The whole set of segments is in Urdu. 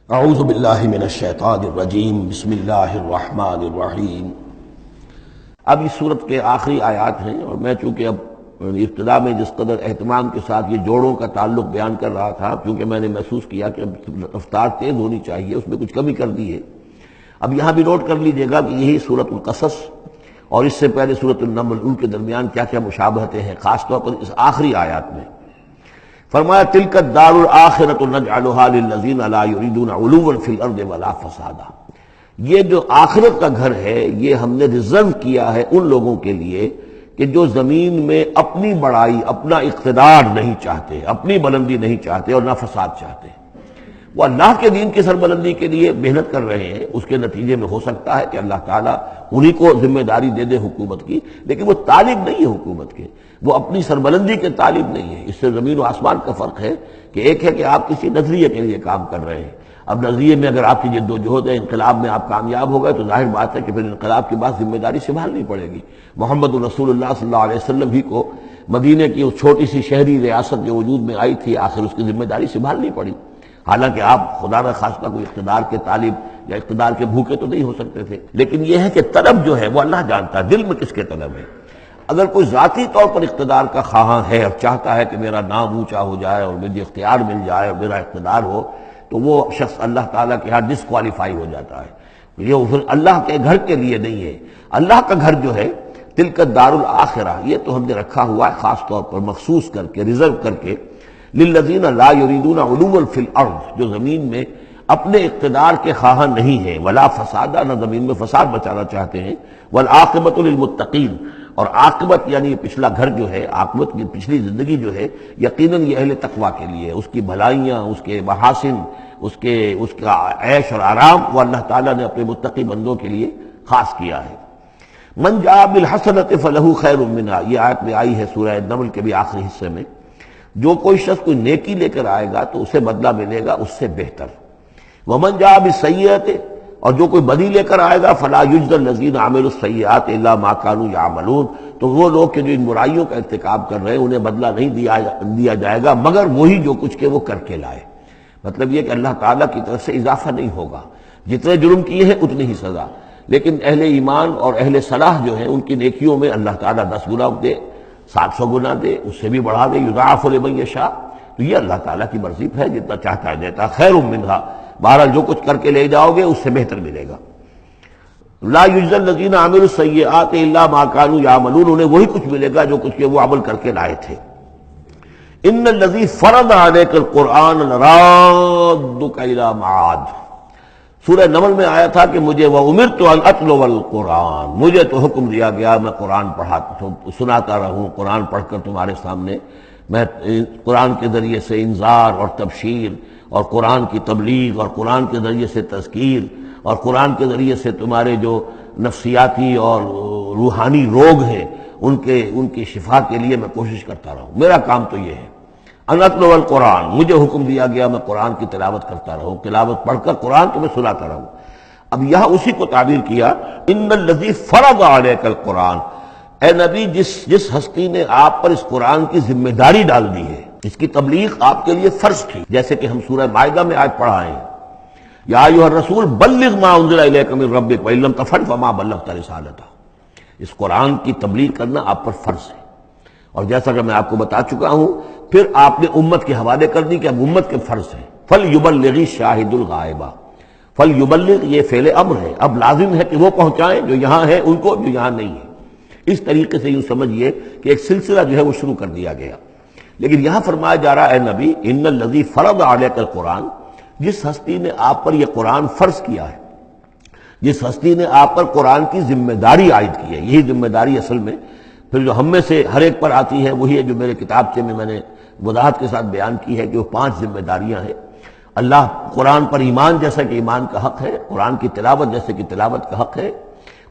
اعوذ باللہ من الشیطان الرجیم بسم اللہ الرحمن الرحیم۔ اب اس صورت کے آخری آیات ہیں، اور میں چونکہ اب ابتدا میں جس قدر اہتمام کے ساتھ یہ جوڑوں کا تعلق بیان کر رہا تھا، کیونکہ میں نے محسوس کیا کہ اب رفتار تیز ہونی چاہیے، اس میں کچھ کمی کر دی ہے۔ اب یہاں بھی نوٹ کر لیجئے گا کہ یہی سورۃ القصص اور اس سے پہلے سورۃ النمل، ان کے درمیان کیا کیا مشابہتیں ہیں، خاص طور پر اس آخری آیات میں۔ فرمایا تلک الدار الآخرۃ نجعلها للذین لا یریدون علوا فی الارض ولا فسادا، یہ جو آخرت کا گھر ہے یہ ہم نے ریزرو کیا ہے ان لوگوں کے لیے کہ جو زمین میں اپنی بڑائی، اپنا اقتدار نہیں چاہتے، اپنی بلندی نہیں چاہتے اور نہ فساد چاہتے۔ وہ اللہ کے دین کی سربلندی کے لیے محنت کر رہے ہیں، اس کے نتیجے میں ہو سکتا ہے کہ اللہ تعالیٰ انہی کو ذمہ داری دے دے حکومت کی، لیکن وہ طالب نہیں ہے حکومت کے، وہ اپنی سربلندی کے طالب نہیں ہے۔ اس سے زمین و آسمان کا فرق ہے کہ ایک ہے کہ آپ کسی نظریے کے لیے کام کر رہے ہیں، اب نظریے میں اگر آپ کی جد و جہد ہے، انقلاب میں آپ کامیاب ہو گئے تو ظاہر بات ہے کہ پھر انقلاب کے بعد ذمہ داری سنبھالنی پڑے گی۔ محمد رسول اللہ صلی اللہ علیہ وسلم ہی کو مدینے کی اس چھوٹی سی شہری ریاست جو وجود میں آئی تھی، آخر اس کی ذمہ داری سنبھالنی پڑی، حالانکہ آپ خدا نہ خواستہ کوئی اقتدار کے طالب یا اقتدار کے بھوکے تو نہیں ہو سکتے تھے، لیکن یہ ہے کہ طلب جو ہے وہ اللہ جانتا ہے دل میں کس کے طلب ہے۔ اگر کوئی ذاتی طور پر اقتدار کا خواہاں ہے اور چاہتا ہے کہ میرا نام اونچا ہو جائے اور مجھے اختیار مل جائے اور میرا اقتدار ہو، تو وہ شخص اللہ تعالیٰ کے ہاں ڈسکوالیفائی ہو جاتا ہے۔ یہ پھر اللہ کے گھر کے لیے نہیں ہے۔ اللہ کا گھر جو ہے تلک الدار الآخرہ، یہ تو ہم نے رکھا ہوا ہے خاص طور پر مخصوص کر کے، ریزرو کر کے، للذین لا یریدون علوا فی الارض، جو زمین میں اپنے اقتدار کے خواہاں نہیں ہیں، ولا فسادا، نہ زمین میں فساد بچانا چاہتے ہیں، والعاقبۃ للمتقین، اور عاقبت یعنی پچھلا گھر جو ہے، عاقبت کی پچھلی زندگی جو ہے یقیناً یہ اہل تقویٰ کے لیے، اس کی بھلائیاں، اس کے محاسن، اس کا عیش اور آرام وہ اللہ تعالیٰ نے اپنے متقی بندوں کے لیے خاص کیا ہے۔ من جاء بالحسنۃ فلہ خیر منہا، یہ آیت میں آئی ہے سورہ نمل کے بھی آخری حصے میں، جو کوئی شخص کوئی نیکی لے کر آئے گا تو اسے بدلہ ملے گا اس سے بہتر۔ ومن جاء بالسیئۃ، اور جو کوئی بدی لے کر آئے گا فلا یجزی الذین عملوا السیئات الا ما كانوا یعملون، تو وہ لوگ کہ جو ان برائیوں کا ارتکاب کر رہے ہیں انہیں بدلہ نہیں دیا جائے گا مگر وہی جو کچھ کہ وہ کر کے لائے۔ مطلب یہ کہ اللہ تعالیٰ کی طرف سے اضافہ نہیں ہوگا، جتنے جرم کیے ہیں اتنی ہی سزا، لیکن اہل ایمان اور اہل صلاح جو ہیں ان کی نیکیوں میں اللہ تعالیٰ 10 گنا دے، 700 گنا دے، اس سے بھی بڑھا دے، یضاعف لمن یشاء، تو یہ اللہ تعالیٰ کی مرضی ہے، جتنا چاہتا ہے دیتا، خیر منہا، بہرحال جو کچھ کر کے لے جاؤ گے اس سے بہتر ملے گا۔ لا یجزی الذین عملوا السیئات الا ما كانوا یعملون، انہیں وہی کچھ ملے گا جو کچھ کہ وہ عمل کر کے لائے تھے۔ ان الذی فرض علیک القرآن لرادک الی معاد، سورہ نمل میں آیا تھا کہ مجھے وَأُمِرْتُ أَنْ أَتْلُوَ الْقُرْآنَ، مجھے تو حکم دیا گیا میں قرآن سناتا رہوں، قرآن پڑھ کر تمہارے سامنے میں قرآن کے ذریعے سے انذار اور تبشیر اور قرآن کی تبلیغ اور قرآن کے ذریعے سے تذکیر اور قرآن کے ذریعے سے تمہارے جو نفسیاتی اور روحانی روگ ہیں ان کی شفا کے لیے میں کوشش کرتا رہوں، میرا کام تو یہ ہے۔ ان اتلو القرآن، مجھے حکم دیا گیا میں قرآن کی تلاوت کرتا رہوں، تلاوت پڑھ کر قرآن تمہیں سناتا رہوں۔ اب یہاں اسی کو تعبیر کیا، ان الذی فرض علیک القرآن، اے نبی جس ہستی نے آپ پر اس قرآن کی ذمہ داری ڈال دی ہے، اس کی تبلیغ آپ کے لیے فرض تھی، جیسے کہ ہم سورہ مائدہ میں آج پڑھا ہے، یا ایھا الرسول بلغ ما انزل الیک من ربک وان لم تفعل فما بلغت رسالتہ، اس قرآن کی تبلیغ کرنا آپ پر فرض ہے۔ اور جیسا کہ میں آپ کو بتا چکا ہوں، پھر آپ نے امت کے حوالے کر دی کہ اب امت کے فرض ہے۔ فَلْيُبَلِّغِ الشَّاهِدُ الْغَائِبَ، فَلْيُبَلِّغ یہ فعل امر ہے، اب لازم ہے کہ وہ پہنچائیں جو یہاں ہیں ان کو، جو یہاں نہیں ہے۔ اس طریقے سے یوں سمجھیے کہ ایک سلسلہ جو ہے وہ شروع کر دیا گیا، لیکن یہاں فرمایا جا رہا ہے، اے نبی ان الذی فرض علیک القرآن، جس ہستی نے آپ پر یہ قرآن فرض کیا ہے، جس ہستی نے آپ پر قرآن کی ذمہ داری عائد کی ہے، یہی ذمہ داری اصل میں پھر جو ہم میں سے ہر ایک پر آتی ہے وہی ہے جو میرے کتابچے میں نے وضاحت کے ساتھ بیان کی ہے کہ وہ 5 ذمہ داریاں ہیں۔ اللہ قرآن پر ایمان جیسا کہ ایمان کا حق ہے، قرآن کی تلاوت جیسے کہ تلاوت کا حق ہے،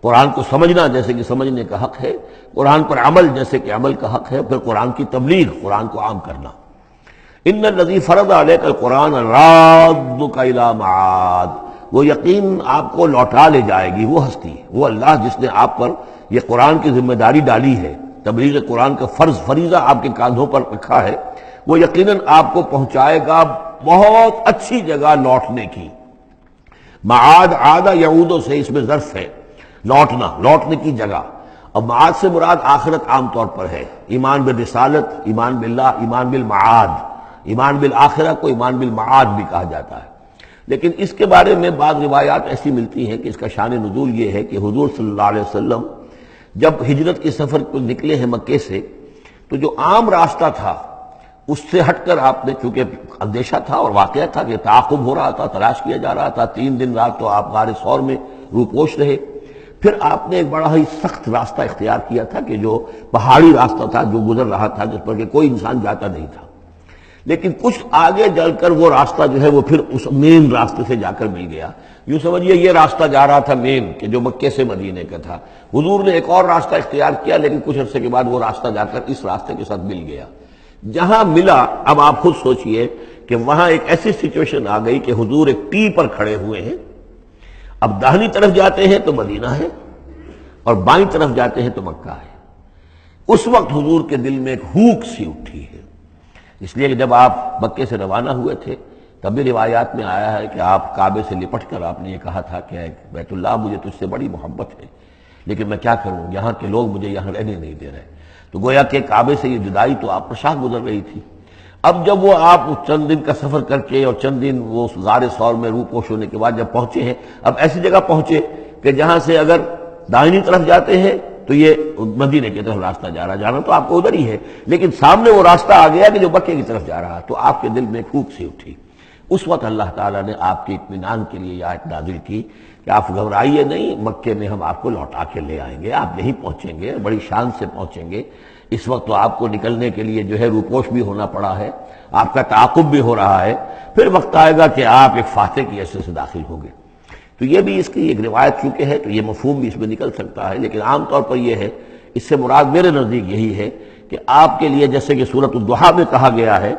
قرآن کو سمجھنا جیسے کہ سمجھنے کا حق ہے، قرآن پر عمل جیسے کہ عمل کا حق ہے، پھر قرآن کی تبلیغ، قرآن کو عام کرنا۔ ان الذی فرض علیک القرآن رادک الی معاد، وہ یقین آپ کو لوٹا لے جائے گی، وہ ہستی، وہ اللہ جس نے آپ پر یہ قرآن کی ذمہ داری ڈالی ہے، تبلیغ قرآن کا فریضہ آپ کے کاندھوں پر رکھا ہے، وہ یقیناً آپ کو پہنچائے گا بہت اچھی جگہ لوٹنے کی۔ معاد عادہ یعودو سے اس میں ظرف ہے، لوٹنا، لوٹنے کی جگہ۔ اب معاد سے مراد آخرت عام طور پر ہے، ایمان بالرسالت، ایمان باللہ، ایمان بالمعاد، ایمان بالآخرہ کو ایمان بالمعاد بھی کہا جاتا ہے۔ لیکن اس کے بارے میں بعض روایات ایسی ملتی ہیں کہ اس کا شان نزول یہ ہے کہ حضور صلی اللہ علیہ وسلم جب ہجرت کے سفر کو نکلے ہیں مکے سے، تو جو عام راستہ تھا اس سے ہٹ کر آپ نے، چونکہ اندیشہ تھا اور واقعہ تھا کہ تعاقب ہو رہا تھا، تلاش کیا جا رہا تھا، 3 دن رات تو آپ غار ثور میں روپوش رہے، پھر آپ نے ایک بڑا ہی سخت راستہ اختیار کیا تھا کہ جو پہاڑی راستہ تھا جو گزر رہا تھا، جس پر کہ کوئی انسان جاتا نہیں تھا۔ لیکن کچھ آگے جل کر وہ راستہ جو ہے وہ پھر اس مین راستے سے جا کر مل گیا۔ یوں سمجھیے یہ راستہ جا رہا تھا مین، کہ جو مکے سے مدینے کا تھا، حضور نے ایک اور راستہ اختیار کیا، لیکن کچھ عرصے کے بعد وہ راستہ جا کر اس راستے کے ساتھ مل گیا۔ جہاں ملا، اب آپ خود سوچئے کہ وہاں ایک ایسی سچویشن آ گئی کہ حضور ایک ٹی پر کھڑے ہوئے ہیں، اب داہنی طرف جاتے ہیں تو مدینہ ہے اور بائیں طرف جاتے ہیں تو مکہ ہے۔ اس وقت حضور کے دل میں ایک ہوک سی اٹھی ہے، اس لیے کہ جب آپ مکے سے روانہ ہوئے تھے تب بھی روایات میں آیا ہے کہ آپ کعبے سے لپٹ کر آپ نے یہ کہا تھا کہ بیت اللہ مجھے تجھ سے بڑی محبت ہے، لیکن میں کیا کروں، یہاں کے لوگ مجھے یہاں رہنے نہیں دے رہے۔ تو گویا کہ کعبے سے یہ جدائی تو آپ پر شاہ گزر رہی تھی۔ اب جب وہ آپ چند دن کا سفر کر کے اور چند دن وہ غار ثور میں روپوش ہونے کے بعد جب پہنچے ہیں، اب ایسی جگہ پہنچے کہ جہاں سے اگر دائنی طرف جاتے ہیں تو یہ مدینے کی طرف راستہ جا رہا، جانا تو آپ کو ادھر ہی ہے، لیکن سامنے وہ راستہ آ گیا کہ جو مکے کی طرف جا رہا، تو آپ کے دل میں پھوک سی اٹھی۔ اس وقت اللہ تعالیٰ نے آپ کے اطمینان کے لیے یہ آیت نازل کی کہ آپ گھبرائیے نہیں، مکے میں ہم آپ کو لوٹا کے لے آئیں گے، آپ یہیں پہنچیں گے، بڑی شان سے پہنچیں گے۔ اس وقت تو آپ کو نکلنے کے لیے جو ہے روپوش بھی ہونا پڑا ہے، آپ کا تعاقب بھی ہو رہا ہے، پھر وقت آئے گا کہ آپ ایک فاتح کی حیثیت سے داخل ہوں گے۔ تو یہ بھی اس کی ایک روایت چونکہ ہے تو یہ مفہوم بھی اس میں نکل سکتا ہے، لیکن عام طور پر یہ ہے، اس سے مراد میرے نزدیک یہی ہے کہ آپ کے لیے جیسے کہ سورۃ الضحیٰ میں کہا گیا ہے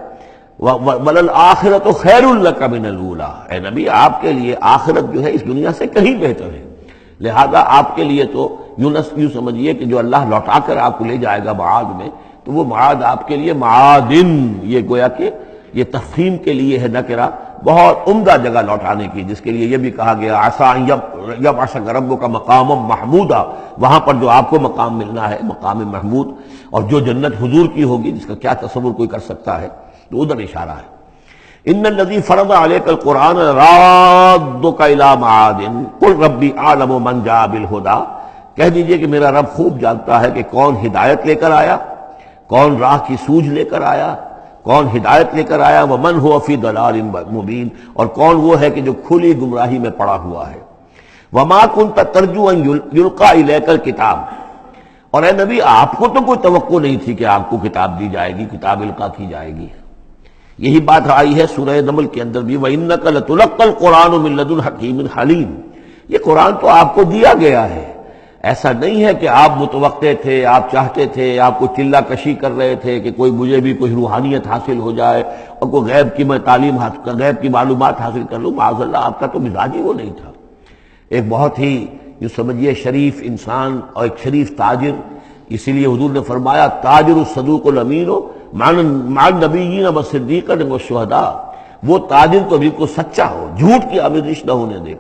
وَلَلْآخِرَةُ خَيْرٌ لَكَ مِنَ الْأُولَىٰ، اے نبی آپ کے لیے آخرت جو ہے اس دنیا سے کہیں بہتر ہے، لہذا آپ کے لیے تو یوں سمجھیے کہ جو اللہ لوٹا کر آپ کو لے جائے گا معاد میں، تو وہ معاد آپ کے لیے معادن، یہ گویا کہ یہ تفہیم کے لیے ہے نکرہ، بہت عمدہ جگہ لوٹانے کی، جس کے لیے یہ بھی کہا گیا عسیٰ ان یبعثک ربک مقاما محمودا، وہاں پر جو آپ کو مقام ملنا ہے مقام محمود، اور جو جنت حضور کی ہوگی جس کا کیا تصور کوئی کر سکتا ہے، تو ادھر اشارہ ہے۔ ان الذی فرض علیک القرآن رادک الی معاد قل ربی اعلم من جاء بالہدی، کہہ دیجئے کہ میرا رب خوب جانتا ہے کہ کون ہدایت لے کر آیا، کون راہ کی سوجھ لے کر آیا، کون ہدایت لے کر آیا، ومن هو فی ضلال مبین، اور کون وہ ہے کہ جو کھلی گمراہی میں پڑا ہوا ہے۔ وما کنت ترجو ان یلقی الیک الکتاب، اور اے نبی آپ کو تو کوئی توقع نہیں تھی کہ آپ کو کتاب دی جائے گی، کتاب القا کی جائے گی۔ یہی بات آئی ہے سورہ نمل کے اندر بھی، وَإِنَّكَ لَتُلَقَّى الْقُرْآنُ مِن لَدُنْ حَكِيمٍ حَلِيمٍ، یہ قرآن تو آپ کو دیا گیا ہے، ایسا نہیں ہے کہ آپ متوقع تھے، آپ چاہتے تھے، آپ کو چلہ کشی کر رہے تھے کہ کوئی مجھے بھی کوئی روحانیت حاصل ہو جائے اور کوئی غیب کی میں تعلیم حاصل، غیب کی معلومات حاصل کر لوں، معاذ اللہ آپ کا تو مزاج ہی وہ نہیں تھا۔ ایک بہت ہی جو سمجھیے شریف انسان اور ایک شریف تاجر، اسی لیے حضور نے فرمایا تاجر الصدوق الامین مع النبیین والصدیقین والشہداء، وہ تاجر تو بالکل سچا ہو، جھوٹ کی آمیزش نہ ہونے دے،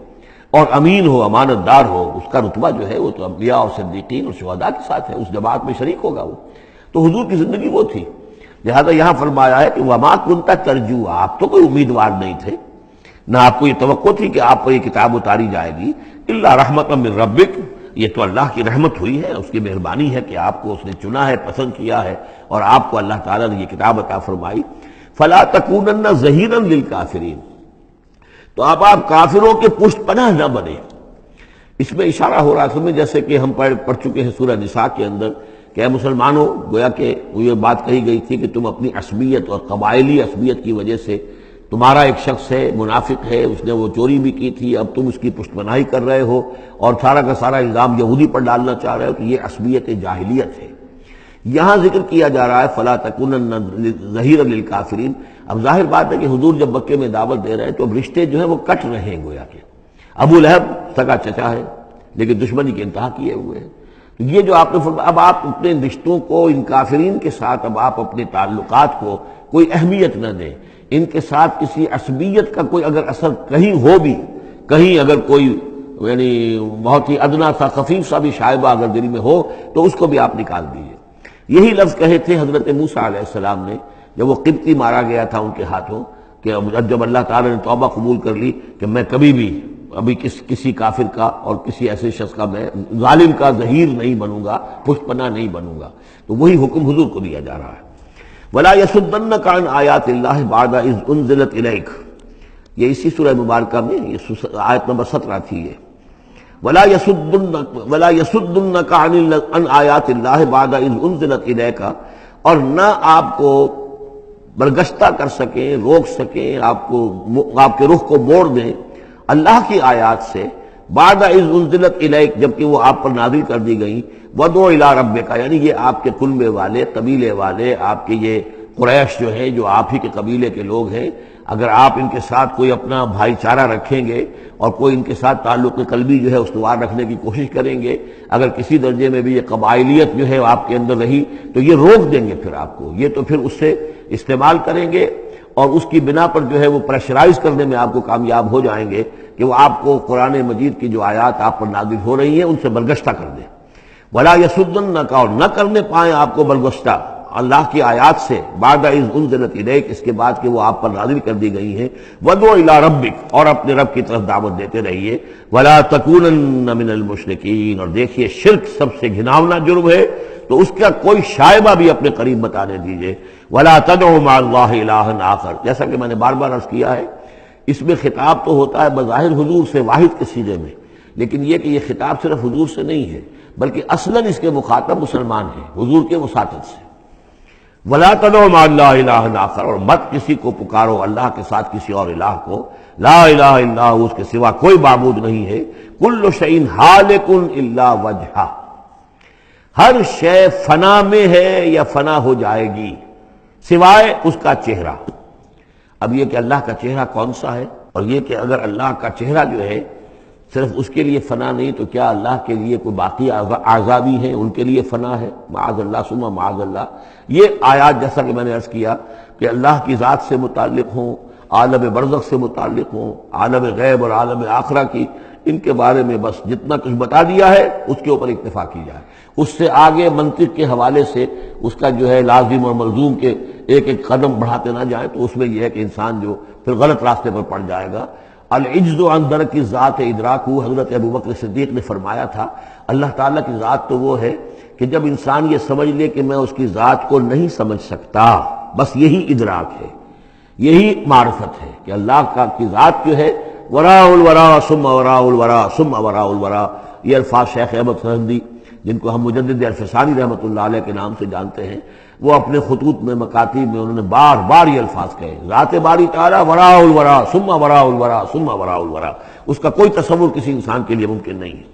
اور امین ہو، امانت دار ہو، اس کا رتبہ جو ہے وہ تو انبیاء اور صدیقین اور شہداء کے ساتھ ہے، اس جماعت میں شریک ہوگا وہ۔ تو حضور کی زندگی وہ تھی، لہذا یہاں فرمایا ہے کہ وما کنت ترجو، آپ تو کوئی امیدوار نہیں تھے، نہ آپ کو یہ توقع تھی کہ آپ پر یہ کتاب اتاری جائے گی، الا رحمۃ من ربک، یہ تو اللہ کی رحمت ہوئی ہے، اس کی مہربانی ہے کہ آپ کو اس نے چنا ہے، پسند کیا ہے، اور آپ کو اللہ تعالیٰ نے یہ کتاب عطا فرمائی۔ فلا تکونن ظہیرا للکافرین، تو آپ کافروں کے پشت پناہ نہ بنے۔ اس میں اشارہ ہو رہا ہے جیسے کہ ہم پڑھ چکے ہیں سورہ نساء کے اندر کہ اے مسلمانوں، گویا کہ یہ بات کہی گئی تھی کہ تم اپنی عصبیت اور قبائلی عصبیت کی وجہ سے، تمہارا ایک شخص ہے منافق ہے، اس نے وہ چوری بھی کی تھی، اب تم اس کی پشت پناہی کر رہے ہو اور سارا کا سارا الزام یہودی پر ڈالنا چاہ رہے ہو، تو یہ عصبیت جاہلیت ہے۔ یہاں ذکر کیا جا رہا ہے فلا تکونن ظہیرا للکافرین۔ اب ظاہر بات ہے کہ حضور جب مکے میں دعوت دے رہے ہیں تو اب رشتے جو ہیں وہ کٹ رہے ہیں، گویا کہ ابو لہب سگا چچا ہے لیکن دشمنی کی انتہا کیے ہوئے ہیں۔ تو یہ جو آپ نے فرمایا، اب آپ اپنے رشتوں کو ان کافرین کے ساتھ، اب آپ اپنے تعلقات کو کوئی اہمیت نہ دیں، ان کے ساتھ کسی عصبیت کا کوئی اگر اثر کہیں ہو بھی کہیں اگر کوئی یعنی بہت ہی ادنا سا خفیف سا بھی شائبہ اگر دل میں ہو تو اس کو بھی آپ نکال دیجیے۔ یہی لفظ کہے تھے حضرت موسیٰ علیہ السلام نے جب وہ قبطی مارا گیا تھا ان کے ہاتھوں، کہ جب اللہ تعالیٰ نے توبہ قبول کر لی کہ میں کبھی بھی ابھی کسی کافر کا اور کسی ایسے شخص کا، میں ظالم کا ظہیر نہیں بنوں گا، پشت پناہ نہیں بنوں گا، تو وہی حکم حضور کو دیا جا رہا ہے۔ وَلَا يَصُدَّنَّكَ عَنْ آيَاتِ اللَّهِ بَعْدَ إِذْ أُنزِلَتْ إِلَيْكَ، یہ اسی سورہ مبارکہ میں یہ آیت نمبر 17 تھی یہ۔ وَلَا يَصُدُّنَّكَ عَنْ آيَاتِ اللَّهِ بَعْدَ إِذْ أُنزِلَتْ إِلَيْكَ، اور نہ آپ کو برگشتہ کر سکیں، روک سکیں، آپ کے رخ کو موڑ دیں اللہ کی آیات سے، بعد اذ انزلت الیک، جبکہ وہ آپ پر نازل کر دی گئیں، وَدْعُ إِلَىٰ رَبِّكَ، یعنی یہ آپ کے کنبے والے، قبیلے والے، آپ کے یہ قریش جو ہے جو آپ ہی کے قبیلے کے لوگ ہیں، اگر آپ ان کے ساتھ کوئی اپنا بھائی چارہ رکھیں گے اور کوئی ان کے ساتھ تعلق قلبی جو ہے استوار رکھنے کی کوشش کریں گے، اگر کسی درجے میں بھی یہ قبائلیت جو ہے آپ کے اندر رہی تو یہ روک دیں گے پھر آپ کو، یہ تو پھر اس سے استعمال کریں گے اور اس کی بنا پر جو ہے وہ پریشرائز کرنے میں آپ کو کامیاب ہو جائیں گے کہ وہ آپ کو قرآن مجید کی جو آیات آپ پر نازل ہو رہی ہیں ان سے برگشتہ کر دیں۔ وَلَا يَصُدُّنَّكَ، اور نہ کرنے پائیں آپ کو برگشتہ اللہ کی آیات سے، بعد اذ انزلت الیک، اس کے بعد کہ وہ آپ پر نازل کر دی گئی ہیں، وَدْعُ إِلَىٰ رَبِّكَ، اور اپنے رب کی طرف دعوت دیتے رہیے، وَلَا تَكُونَنَّ مِنَ الْمُشْرِكِينَ، اور دیکھیے شرک سب سے گھناؤنا جرم ہے تو اس کا کوئی شائبہ بھی اپنے قریب بتانے دیجیے۔ وَلَا تَدْعُ مَعَ اللَّهِ إِلَٰهًا آخر، جیسا کہ میں نے بار بار عرض کیا ہے، اس میں خطاب تو ہوتا ہے بظاہر حضور سے واحد کے سیغے میں، لیکن یہ کہ یہ خطاب صرف حضور سے نہیں ہے بلکہ اصلاً اس کے مخاطب مسلمان ہیں، حضور کے وساطت سے۔ وَلَا تَدْعُ مَعَ اللَّهِ إِلَٰهًا آخر، اور مت کسی کو پکارو اللہ کے ساتھ کسی اور الہ کو، لا الہ الا ہو، اس کے سوا کوئی معبود نہیں ہے، کل شیء ہالک الا وجہہ، ہر شے فنا میں ہے یا فنا ہو جائے گی سوائے اس کا چہرہ۔ اب یہ کہ اللہ کا چہرہ کون سا ہے، اور یہ کہ اگر اللہ کا چہرہ جو ہے صرف اس کے لیے فنا نہیں تو کیا اللہ کے لیے کوئی باقی اعضاء بھی ہیں، ان کے لیے فنا ہے؟ معاذ اللہ ثم معاذ اللہ۔ یہ آیات جیسا کہ میں نے عرض کیا کہ اللہ کی ذات سے متعلق ہوں، عالم برزخ سے متعلق ہوں، عالم غیب اور عالم آخرہ کی، ان کے بارے میں بس جتنا کچھ بتا دیا ہے اس کے اوپر اکتفا کی جائے، اس سے آگے منطق کے حوالے سے اس کا جو ہے لازم اور ملزوم کے ایک ایک قدم بڑھاتے نہ جائیں تو اس میں یہ ہے کہ انسان جو پھر غلط راستے پر پڑ جائے گا۔ العجز عن درک ذات ادراک، حضرت ابوبکر صدیق نے فرمایا تھا اللہ تعالیٰ کی ذات تو وہ ہے کہ جب انسان یہ سمجھ لے کہ میں اس کی ذات کو نہیں سمجھ سکتا، بس یہی ادراک ہے، یہی معرفت ہے کہ اللہ کی ذات جو ہے وراء الورا ثم وراء الورا ثم وراء الورا۔ یہ الفاظ شیخ احمد سرہندی، جن کو ہم مجدد الفسانی رحمۃ اللہ علیہ کے نام سے جانتے ہیں، وہ اپنے خطوط میں مکاتیب میں انہوں نے بار بار یہ الفاظ کہے، ذات باری تعالیٰ وراء الورا ثم وراء الورا ثم وراء الورا، اس کا کوئی تصور کسی انسان کے لیے ممکن نہیں ہے۔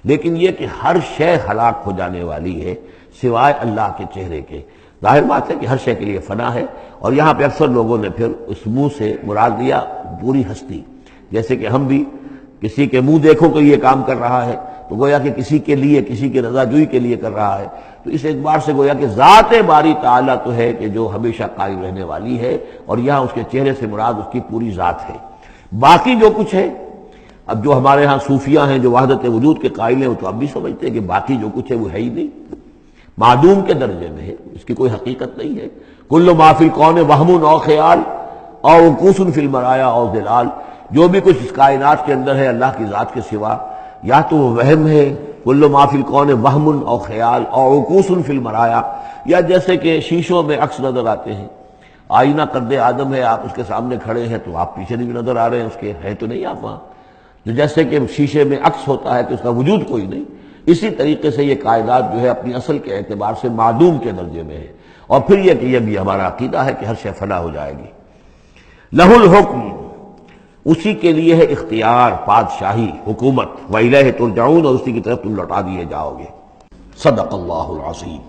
لیکن یہ کہ ہر شے ہلاک ہو جانے والی ہے سوائے اللہ کے چہرے کے۔ ظاہر بات ہے کہ ہر شے کے لیے فنا ہے، اور یہاں پہ اکثر لوگوں نے پھر اس منہ سے مراد لیا پوری ہستی، جیسے کہ ہم بھی کسی کے منہ دیکھو کہ یہ کام کر رہا ہے تو گویا کہ کسی کے لیے، کسی کی رضا جوئی کے لیے کر رہا ہے، تو اس اعتبار سے گویا کہ ذات باری تعالیٰ تو ہے کہ جو ہمیشہ قائم رہنے والی ہے، اور یہاں اس کے چہرے سے مراد اس کی پوری ذات ہے۔ باقی جو کچھ ہے، اب جو ہمارے ہاں صوفیہ ہیں جو وحدت وجود کے قائل ہیں وہ تو اب بھی سمجھتے ہیں کہ باقی جو کچھ ہے وہ ہے ہی نہیں، معدوم کے درجے میں ہے، اس کی کوئی حقیقت نہیں ہے۔ کل ما فی الکون وہم او خیال او وقوف فی المرایا او ظلال، جو بھی کچھ اس کائنات کے اندر ہے اللہ کی ذات کے سوا یا تو وہ وہم ہے، کل ما فی الکون وہم او خیال او وقوف فی المرایا، یا جیسے کہ شیشوں میں عکس نظر آتے ہیں، آئینہ قد آدم ہے، آپ اس کے سامنے کھڑے ہیں تو آپ پیچھے بھی نظر آ رہے ہیں اس کے، ہے تو نہیں آپ وہاں، جو جیسے کہ شیشے میں عکس ہوتا ہے کہ اس کا وجود کوئی نہیں، اسی طریقے سے یہ کائنات جو ہے اپنی اصل کے اعتبار سے معدوم کے درجے میں ہے۔ اور پھر یہ کہ یہ بھی ہمارا عقیدہ ہے کہ ہر شے فنا ہو جائے گی۔ لہ الحکم، اسی کے لیے ہے اختیار، بادشاہی، حکومت، وَإِلَيْهِ تُرْجَعُونَ، اور اسی کی طرف تم لوٹا دیے جاؤ گے۔ صدق اللہ العظیم۔